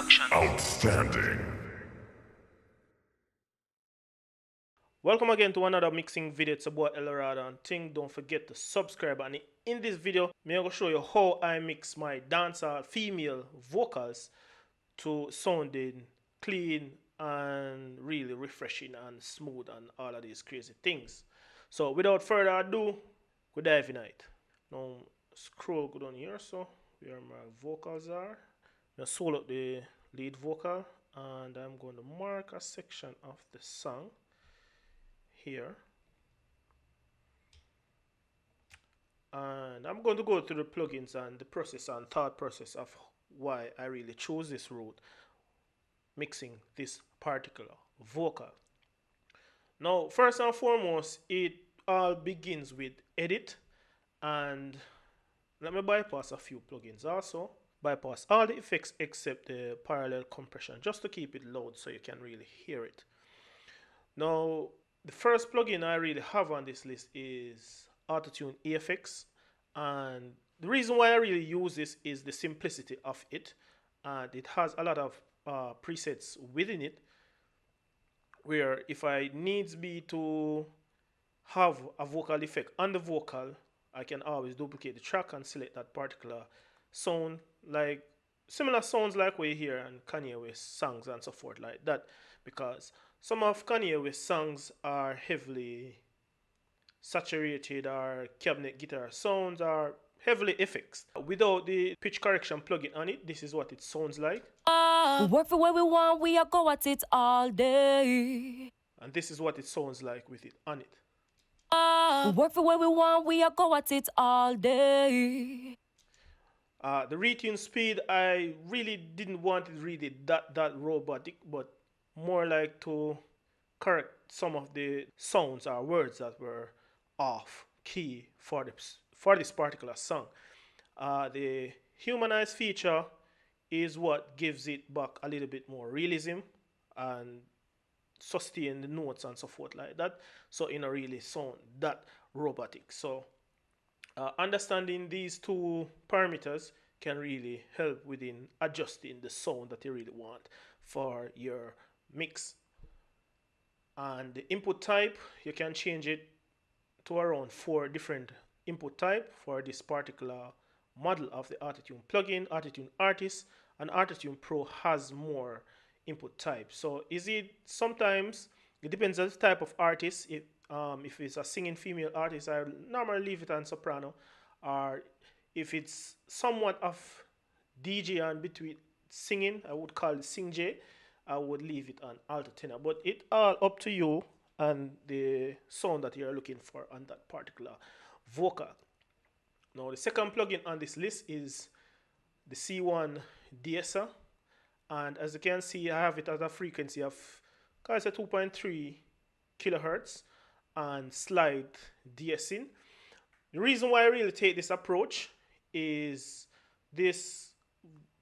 Productions. Outstanding. Welcome again to another mixing video. It's about Eldoh and thing. Don't forget to subscribe. And in this video, I'm going to show you how I mix my dancehall female vocals to sounding clean and really refreshing and smooth and all of these crazy things. So without further ado, we dive in it. Now scroll go down here, so where my vocals are. Now solo up the lead vocal, and I'm going to mark a section of the song here, and I'm going to go through the plugins and the process and thought process of why I really chose this route, mixing this particular vocal. Now first and foremost, it all begins with edit, and let me bypass a few plugins also. Bypass all the effects except the parallel compression, just to keep it loud so you can really hear it. Now the first plugin I really have on this list is Autotune FX, and the reason why I really use this is the simplicity of it, and it has a lot of presets within it, where if I needs be to have a vocal effect on the vocal, I can always duplicate the track and select that particular sound, like similar sounds like we hear in Kanye West songs and so forth like that, because some of Kanye West songs are heavily saturated or cabinet guitar sounds are heavily effects. Without the pitch correction plugin on it, this is what it sounds like. We work for what we want, we are go at it all day. And this is what it sounds like with it on it. We work for what we want, we are go at it all day. The retune speed, I really didn't want it really that robotic, but more like to correct some of the sounds or words that were off key for this particular song. The humanize feature is what gives it back a little bit more realism and sustain the notes and so forth like that, so it don't really sound that robotic. So understanding these two parameters can really help within adjusting the sound that you really want for your mix. And the input type, you can change it to around 4 different input type for this particular model of the Autotune plugin. Autotune Artist and Autotune Pro has more input type. So is it, sometimes it depends on the type of artist. If it's a singing female artist, I normally leave it on soprano, or if it's somewhat of DJ and between singing, I would call it sing J, I would leave it on alto tenor. But it all up to you and the sound that you're looking for on that particular vocal. Now the second plugin on this list is the C1 de-esser, and as you can see, I have it at a frequency of 2.3 kilohertz and slide de-essing. The reason why I really take this approach is this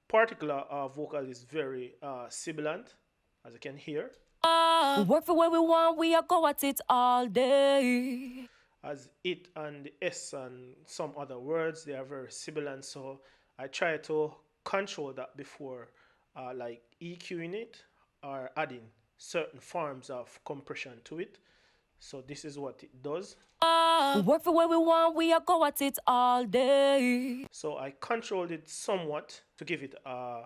particular vocal is very sibilant, as you can hear. We work for what we want, we are go at it all day. As it and the S and some other words, they are very sibilant, so I try to control that before like EQing it or adding certain forms of compression to it. So this is what it does. We work for what we want, we are go at it all day. So I controlled it somewhat to give it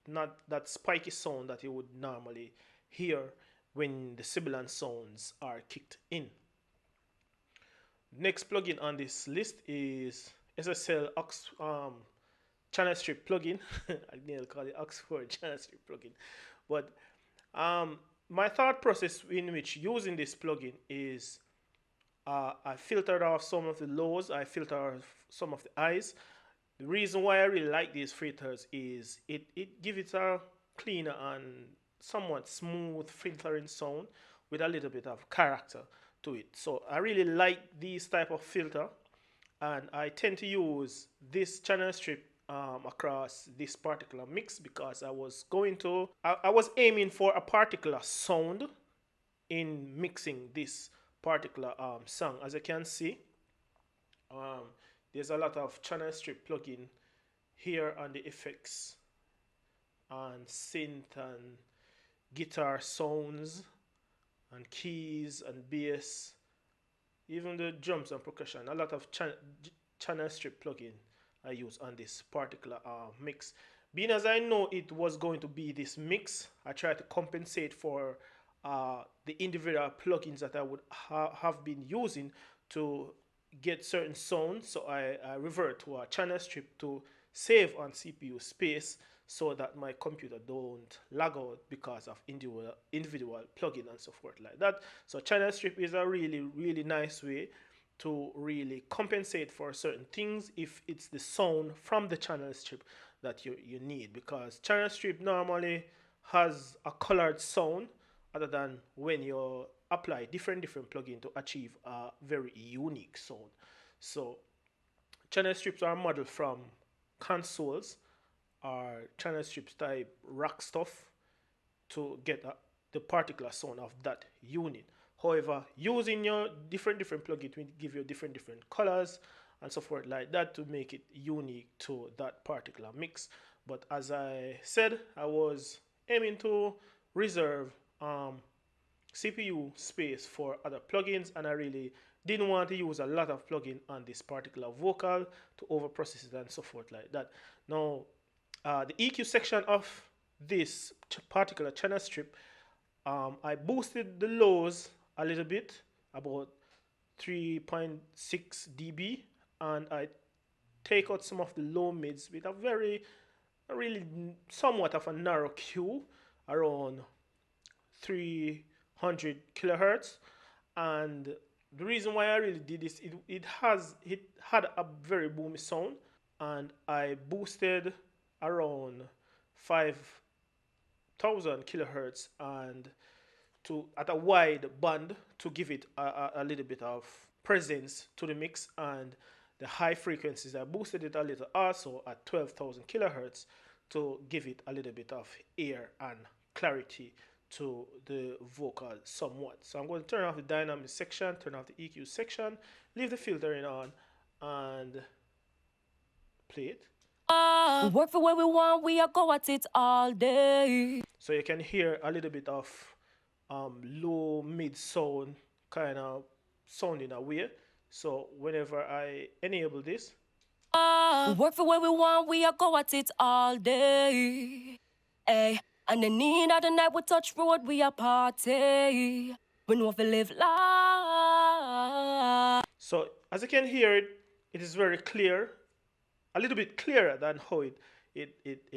not that spiky sound that you would normally hear when the sibilant sounds are kicked in. Next plugin on this list is SSL Aux channel strip plugin. I nearly call it Oxford channel strip plugin, but my thought process in which using this plugin is I filtered off some of the lows, I filtered off some of the highs. The reason why I really like these filters is it gives it a cleaner and somewhat smooth filtering sound with a little bit of character to it. So I really like these type of filter, and I tend to use this channel strip across this particular mix because I was aiming for a particular sound in mixing this particular song. As you can see, there's a lot of channel strip plugin here on the effects and synth and guitar sounds and keys and bass, even the drums and percussion. A lot of channel strip plugin I use on this particular mix. Being as I know it was going to be this mix, I tried to compensate for the individual plugins that I would have been using to get certain sounds. So I revert to a channel strip to save on CPU space so that my computer don't lag out because of individual plugin and so forth like that. So channel strip is a really nice way to really compensate for certain things if it's the sound from the channel strip that you need, because channel strip normally has a colored sound other than when you apply different plugin to achieve a very unique sound. So channel strips are modeled from consoles or channel strips type rack stuff to get the particular sound of that unit. However, using your different plugins will give you different colors and so forth like that to make it unique to that particular mix. But as I said, I was aiming to reserve CPU space for other plugins, and I really didn't want to use a lot of plugin on this particular vocal to overprocess it and so forth like that. Now, the EQ section of this particular channel strip, I boosted the lows a little bit, about 3.6 dB, and I take out some of the low mids with a really somewhat of a narrow Q around 300 kilohertz. And the reason why I really did this, it had a very boomy sound, and I boosted around 5,000 kilohertz and at a wide band to give it a little bit of presence to the mix. And the high frequencies, I boosted it a little also at 12,000 kilohertz to give it a little bit of air and clarity to the vocal somewhat. So I'm going to turn off the dynamic section, turn off the EQ section, leave the filtering on, and play it. We work for what we want, we are go at it all day. So you can hear a little bit of low mid sound kind of sounding away. So whenever I enable this, we work for what we want, we are go at it all day. Hey, and the need of the night we touch road, we are party. We know if we live life. So as you can hear it, it is very clear, a little bit clearer than how it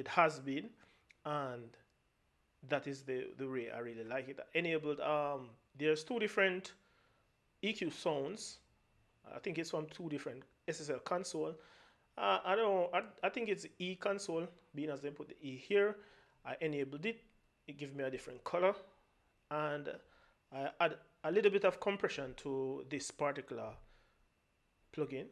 has been, and that is the way I really like it. Enabled, there's two different EQ sounds. I think it's from two different SSL console. I don't know, I think it's E console, being as they put the E here. I enabled it, it gives me a different color, and I add a little bit of compression to this particular plugin.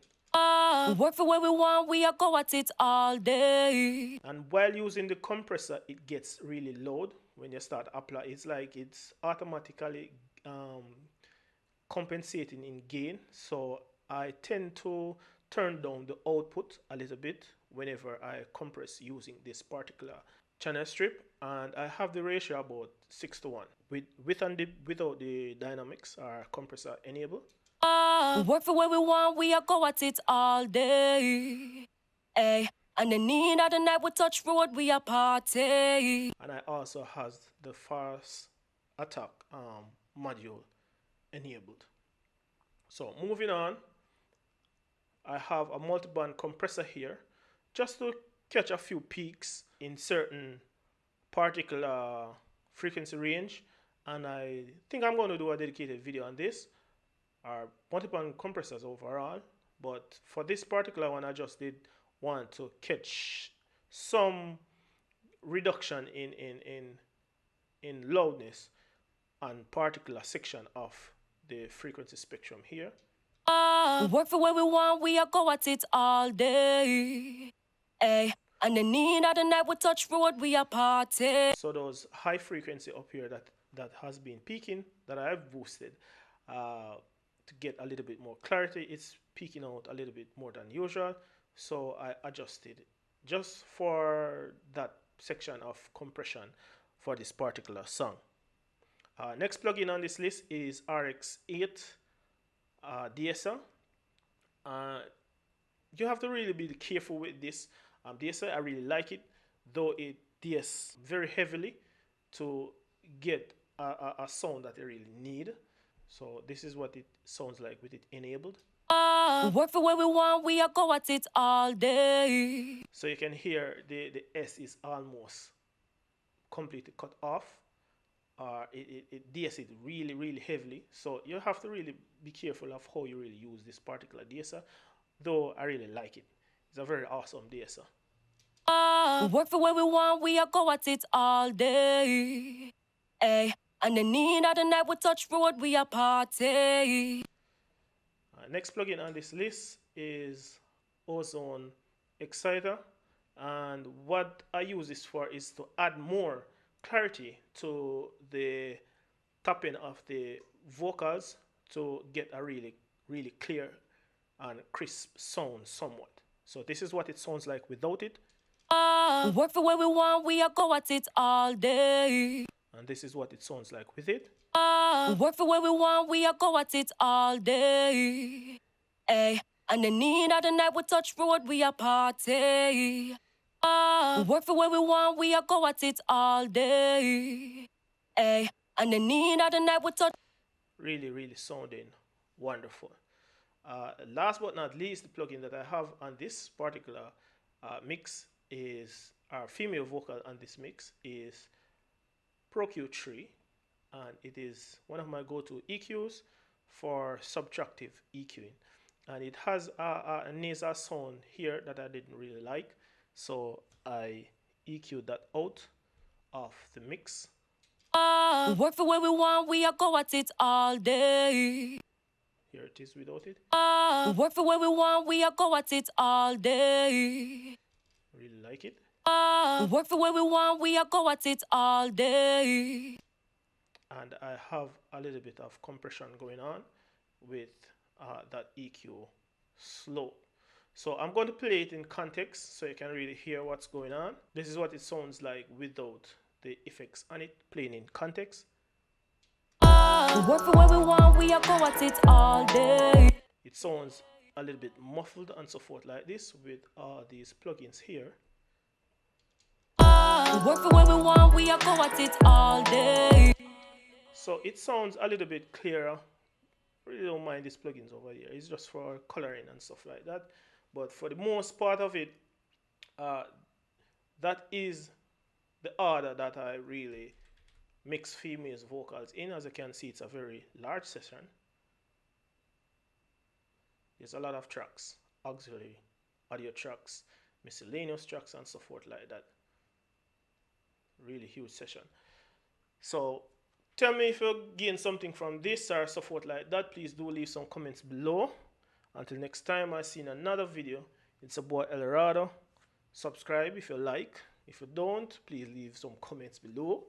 We work for what we want, we are go at it all day. And while using the compressor, it gets really loud when you start apply. It's like it's automatically compensating in gain. So I tend to turn down the output a little bit whenever I compress using this particular channel strip, and I have the ratio about 6:1 with and without the dynamics or compressor enabled. We work for what we want, we are go at it all day. Hey, and the need of the night we touch road, we are party. And I also has the fast attack module enabled. So moving on, I have a multiband compressor here just to catch a few peaks in certain particular frequency range, and I think I'm going to do a dedicated video on this, or multiband compressors overall. But for this particular one, I just did want to catch some reduction in loudness on particular section of the frequency spectrum here. We work for what we want, we are go at it all day. Hey, and the need of the night we touch road, we are party. So those high frequency up here that has been peaking, that I have boosted to get a little bit more clarity, it's peaking out a little bit more than usual. So I adjusted just for that section of compression for this particular song. Next plugin on this list is RX8 DSL. You have to really be careful with this DSL. I really like it, though it DS very heavily to get a sound that I really need. So this is what it sounds like with it enabled. We work for what we want, we are go at it all day. So you can hear the S is almost completely cut off. It DS it really heavily. So you have to really be careful of how you really use this particular DSL, though I really like it. It's a very awesome DSL. We work for what we want, we are go at it all day. Hey, and the need of the night we touch road, we are party. Next plugin on this list is Ozone Exciter, and what I use this for is to add more clarity to the tapping of the vocals to get a really clear and crisp sound somewhat. So this is what it sounds like without it. We work for what we want, we are go at it all day. And this is what it sounds like with it. We work for what we want, we are go at it all day. Hey, and the need of the night we touch road, we are party. We work for what we want, we are go at it all day. Hey, and the need of the night we touch. Really sounding wonderful. Last but not least, the plugin that I have on this particular mix is our female vocal on this mix is Pro Q3, and it is one of my go-to EQs for subtractive EQing, and it has a nasal sound here that I didn't really like, so I EQ'd that out of the mix. We work for what we want, we are go at it all day. Here it is without it. We work for what we want, we are go at it all day. Really like it. We work for what we want, we are go at it all day. And I have a little bit of compression going on with that EQ slow. So I'm going to play it in context so you can really hear what's going on. This is what it sounds like without the effects on it, playing in context. We work for what we want, we are go at it all day. It sounds a little bit muffled and so forth like this with all these plugins here. We work for what we want, we are go at it all day. So it sounds a little bit clearer. Really don't mind these plugins over here. It's just for coloring and stuff like that. But for the most part of it, that is the order that I really mix females vocals in. As you can see, it's a very large session. There's a lot of tracks, auxiliary audio tracks, miscellaneous tracks and so forth like that. Really huge session. So tell me if you gain something from this or so forth like that. Please do leave some comments below. Until next time, I see in another video. It's a boy El Rado. Subscribe if you like. If you don't, please leave some comments below.